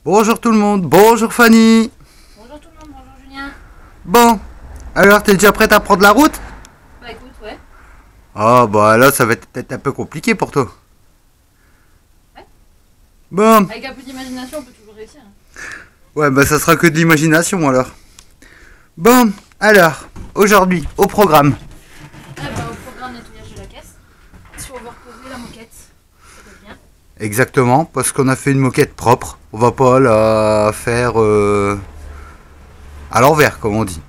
Bonjour tout le monde, bonjour Fanny. Bonjour tout le monde, bonjour Julien. Bon, alors t'es déjà prête à prendre la route? Bah écoute, ouais. Ah bah là ça va être peut-être un peu compliqué pour toi. Ouais. Bon, Avec un peu d'imagination, on peut toujours réussir. ouais bah ça sera que de l'imagination alors. Bon, alors, aujourd'hui, au programme. Ah bah au programme nettoyage de la caisse. Si on va reposer la moquette, ça va bien. Exactement, parce qu'on a fait une moquette propre. On va pas la faire à l'envers comme on dit.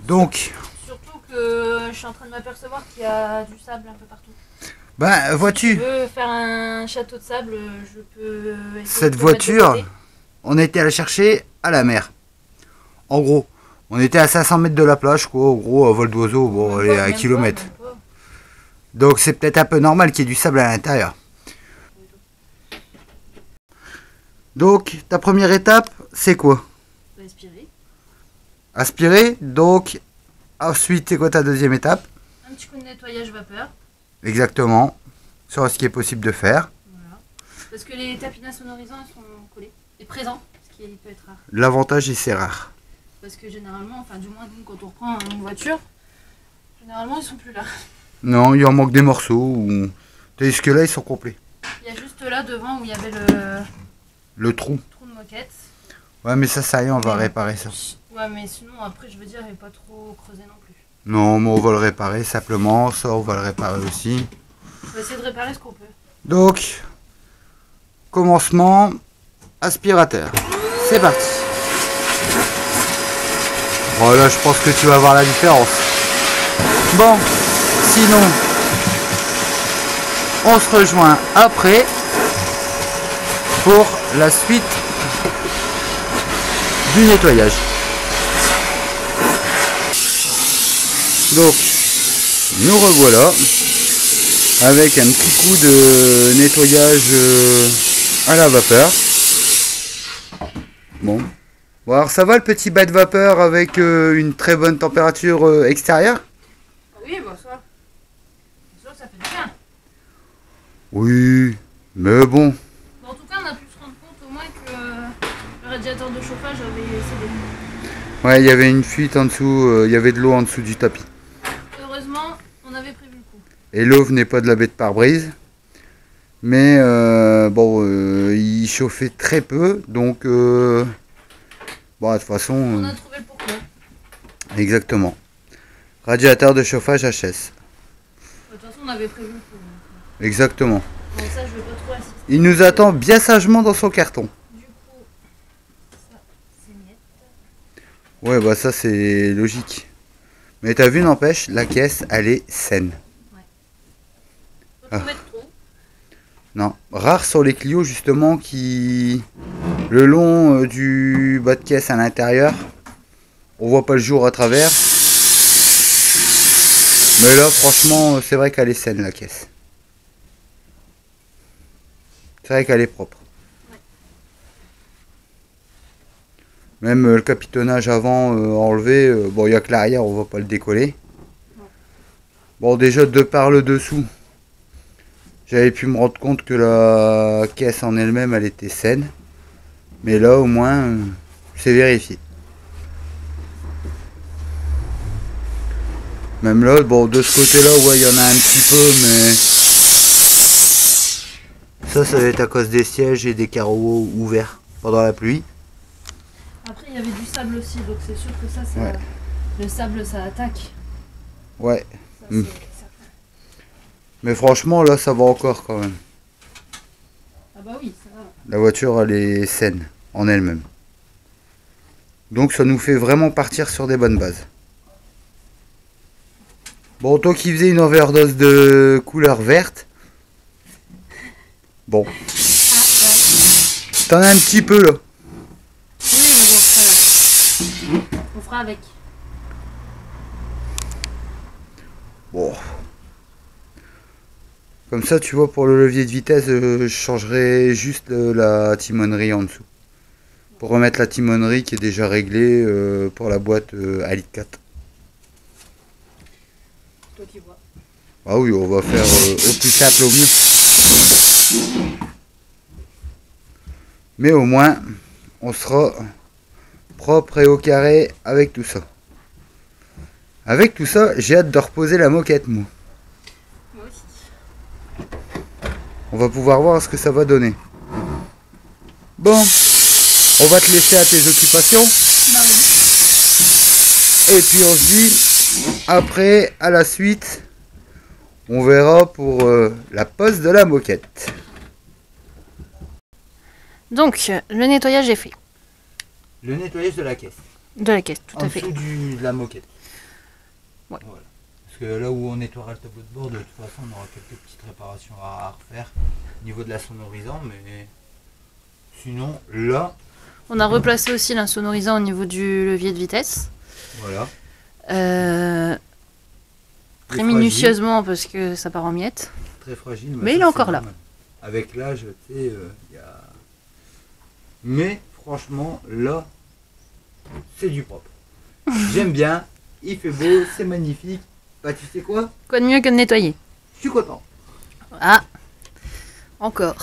Donc, Surtout que je suis en train de m'apercevoir qu'il y a du sable un peu partout. bah Si je vois-tu, veux faire un château de sable, je peux essayer cette de le mettre de voiture, côté. on était à la chercher à la mer. En gros, on était à 500 mètres de la plage, quoi. En gros, à vol d'oiseau, bon, Même elle est pas, à un même kilomètre. pas, même pas. Donc c'est peut-être un peu normal qu'il y ait du sable à l'intérieur. Donc, ta première étape, c'est quoi? Respirer. Aspirer. Donc, ensuite, c'est quoi ta deuxième étape? Un petit coup de nettoyage vapeur. Exactement. Sur ce qui est possible de faire. Voilà. Parce que les tapis insonorisants, ils sont collés. Et présents, ce qui peut être rare. L'avantage, et c'est rare. Parce que généralement, enfin du moins nous, quand on reprend une voiture, généralement ils sont plus là. Non, il en manque des morceaux. Ou... Tandis que là, ils sont complets. Il y a juste là devant où il y avait Le trou. trou de moquette. Ouais, mais ça y est, on va réparer ça. Ouais, mais sinon après je veux dire, il n'est pas trop creusé non plus. Non, mais on va le réparer simplement. Ça, on va le réparer aussi. On va essayer de réparer ce qu'on peut. Donc, commencement, aspirateur. C'est parti. Bon, là, je pense que tu vas voir la différence. Bon, sinon, on se rejoint après pour la suite du nettoyage. Donc, nous revoilà avec un petit coup de nettoyage à la vapeur. Bon. Bon, alors ça va le petit bas de vapeur avec une très bonne température extérieure? Oui, bah ça. Ça fait du bien. Oui, mais bon. Bon, en tout cas, on a pu se rendre compte au moins que le radiateur de chauffage avait cédé. Ouais, il y avait une fuite en dessous, il y avait de l'eau en dessous du tapis. Heureusement, on avait prévu le coup. Et l'eau venait pas de la baie de pare-brise. Mais bon, il chauffait très peu, donc bon, de toute façon, On a trouvé le pourquoi. exactement. Radiateur de chauffage HS. De toute façon, on avait prévu le coup. Exactement. Bon, ça, je vais pas trop assister. Il nous attend bien sagement dans son carton. Du coup, ça, c'est net. Ouais, bah ça c'est logique. Mais t'as vu, n'empêche, la caisse, elle est saine. Faut trouver le trou. Non, rare sont les Clio justement qui, le long du bas de caisse à l'intérieur, on voit pas le jour à travers. Mais là, franchement, c'est vrai qu'elle est saine la caisse. C'est vrai qu'elle est propre. Ouais. Même le capitonnage avant enlevé, bon, il n'y a que l'arrière, on va pas le décoller. Non. Bon, déjà de par le dessous, j'avais pu me rendre compte que la caisse en elle-même, elle était saine. Mais là, au moins, c'est vérifié. Même là, bon, de ce côté-là, ouais, il y en a un petit peu, mais ça va être à cause des sièges et des carreaux ouverts pendant la pluie. Après, il y avait du sable aussi, donc c'est sûr que ça, Ouais. le sable, ça attaque. Ouais, Ça, Mm. c'est certain. mais franchement, là, ça va encore quand même. Ah bah oui, ça va. La voiture, elle est saine en elle-même. Donc, ça nous fait vraiment partir sur des bonnes bases. Bon, toi qui faisais une overdose de couleur verte, bon, Ah, ouais. t'en as un petit peu là. Oui, mais bon, ça va. On fera avec. Bon. Comme ça, tu vois, pour le levier de vitesse, je changerai juste la timonerie en dessous. Pour remettre la timonerie qui est déjà réglée pour la boîte à litre 4. Toi qui vois. Ah oui, on va faire au plus simple au mieux. Mais au moins, on sera propre et au carré avec tout ça. Avec tout ça, j'ai hâte de reposer la moquette, moi. Moi aussi. On va pouvoir voir ce que ça va donner. Bon, on va te laisser à tes occupations. Bah oui. Et puis on se dit, après, à la suite, on verra pour la pose de la moquette. Donc, le nettoyage est fait. Le nettoyage de la caisse. De la caisse, tout En à fait. dessous de la moquette. Ouais. Voilà. Parce que là où on nettoiera le tableau de bord, de toute façon, on aura quelques petites réparations à refaire au niveau de la sonorisant, mais sinon, là, On a replacé aussi l'insonorisant au niveau du levier de vitesse. voilà. Très Très minutieusement parce que ça part en miettes. Très fragile. Mais ça, il est encore c'est là. normal. Avec l'âge, tu sais, il y a... Mais franchement, là, c'est du propre. J'aime bien, il fait beau, c'est magnifique. Bah tu sais quoi? Quoi de mieux que de nettoyer? Je suis content. Ah, encore.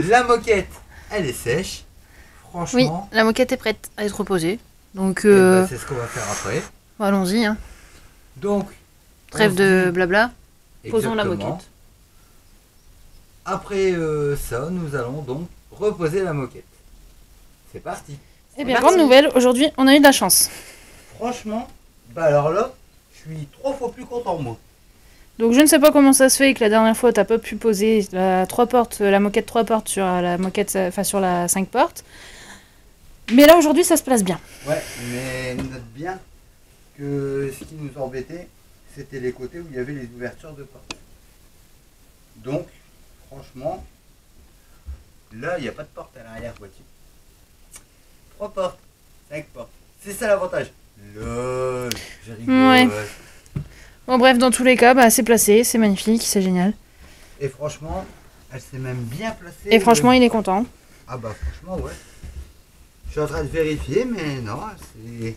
La moquette, elle est sèche. Oui, Franchement, la moquette est prête à être reposée. Donc, eh ben, c'est ce qu'on va faire après. allons-y. Hein. Donc, Trêve on se de dit- blabla. Posons la Exactement. moquette. Après ça, nous allons donc reposer la moquette. C'est parti. Eh bien, grande nouvelle, aujourd'hui, on a eu de la chance. Franchement, bah alors là, je suis 3 fois plus content moi. Donc, je ne sais pas comment ça se fait que la dernière fois, t'as pas pu poser la moquette 3 portes sur la moquette, enfin sur la 5 portes. Mais là, aujourd'hui, ça se place bien. Ouais, mais note bien que ce qui nous embêtait, c'était les côtés où il y avait les ouvertures de porte. Donc, franchement, là, il n'y a pas de porte à l'arrière, vois-tu. 3 portes, 5 portes. C'est ça l'avantage. Lol, je rigole. Ouais. Bon, bref, dans tous les cas, bah, c'est placé, c'est magnifique, c'est génial. Et franchement, elle s'est même bien placée. Et franchement, il est content. Ah bah franchement, ouais. Je suis en train de vérifier, mais non, c'est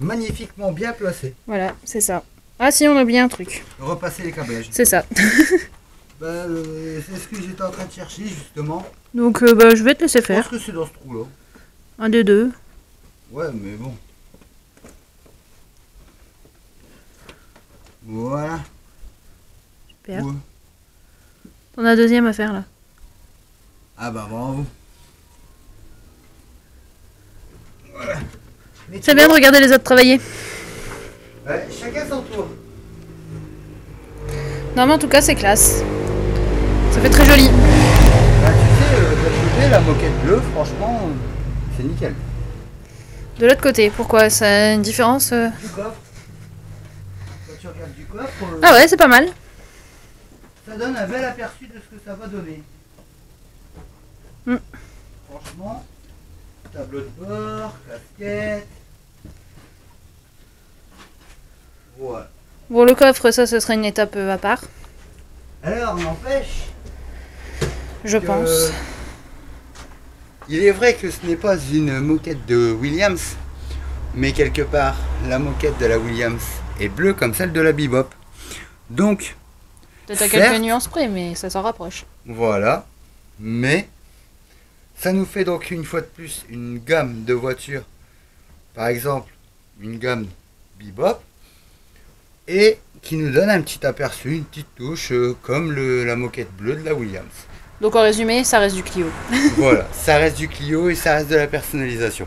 magnifiquement bien placé. Voilà, c'est ça. Ah si, on a oublié un truc. Repasser les câblages. C'est ça. Bah, c'est ce que j'étais en train de chercher, justement. Donc, bah, je vais te laisser Je faire. pense que c'est dans ce trou-là. Un des deux. Ouais, mais bon. Voilà. Super. Ouais. On a un deuxième à faire là. Ah bah bravo. Voilà. Mais tu C'est bien de vois, regarder les autres travailler. ouais, chacun son tour. Non, mais en tout cas, c'est classe. Ça fait très joli. Bah, tu sais, de l'autre côté, la moquette bleue, franchement, c'est nickel. De l'autre côté, pourquoi? Ça a une différence Du coffre. Quand tu regardes du coffre, Ah ouais, c'est pas mal. ça donne un bel aperçu de ce que ça va donner. Mm. Franchement, tableau de bord, casquette. Voilà. Bon, le coffre, ça, ce serait une étape à part, Alors, n'empêche je que pense. il est vrai que ce n'est pas une moquette de Williams, mais quelque part, la moquette de la Williams est bleue comme celle de la Bebop. Donc, Peut-être à certes. quelques nuances près, mais ça s'en rapproche. voilà. Mais, ça nous fait donc une fois de plus une gamme de voitures. Par exemple, une gamme Bebop. Et qui nous donne un petit aperçu, une petite touche, comme la moquette bleue de la Williams. Donc, en résumé, ça reste du Clio. Voilà, ça reste du Clio et ça reste de la personnalisation.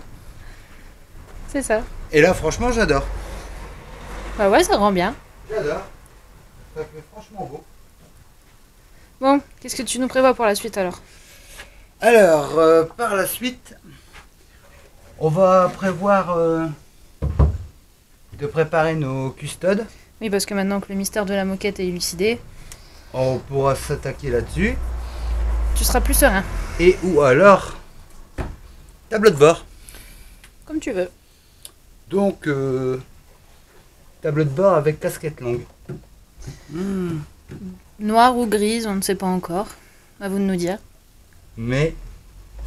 C'est ça. Et là, franchement, j'adore. Bah ouais, ça rend bien. J'adore. Ça fait franchement beau. Bon, qu'est-ce que tu nous prévois pour la suite alors? Alors, par la suite, on va prévoir de préparer nos custodes. Oui, parce que maintenant que le mystère de la moquette est élucidé, On pourra s'attaquer là-dessus. tu seras plus serein. Et ou alors, tableau de bord. Comme tu veux. Donc, tableau de bord avec casquette longue. Noire ou grise, on ne sait pas encore. À vous de nous dire. Mais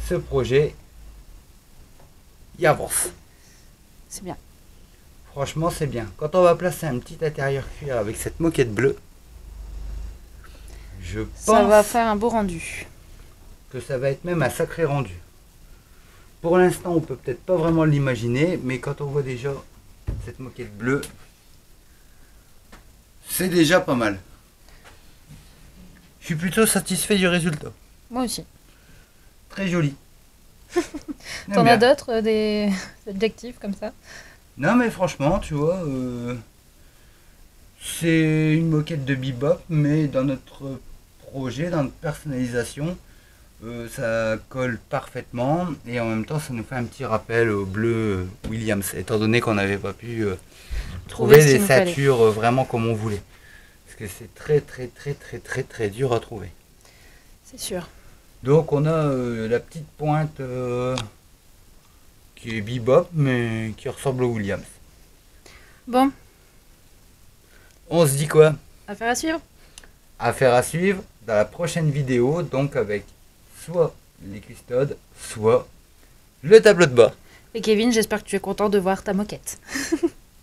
ce projet, il avance. C'est bien. Franchement, c'est bien. Quand on va placer un petit intérieur cuir avec cette moquette bleue, je Ça pense va faire un beau rendu. que ça va être même un sacré rendu. Pour l'instant, on peut peut-être pas vraiment l'imaginer, mais quand on voit déjà cette moquette bleue, c'est déjà pas mal. Je suis plutôt satisfait du résultat. Moi aussi. Très joli. T'en as d'autres, des adjectifs comme ça? Non mais franchement, tu vois, c'est une moquette de bebop, mais dans notre projet, dans notre personnalisation, ça colle parfaitement et en même temps ça nous fait un petit rappel au bleu Williams, étant donné qu'on n'avait pas pu trouver les ceintures vraiment comme on voulait. Parce que c'est très dur à trouver. C'est sûr. Donc on a la petite pointe qui est bebop mais qui ressemble au Williams. Bon. On se dit quoi? Affaire à suivre. Affaire à suivre dans la prochaine vidéo, donc avec soit les custodes, soit le tableau de bord. Et Kevin, j'espère que tu es content de voir ta moquette.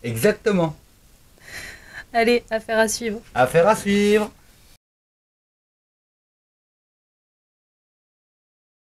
Exactement. Allez, affaire à suivre. Affaire à suivre.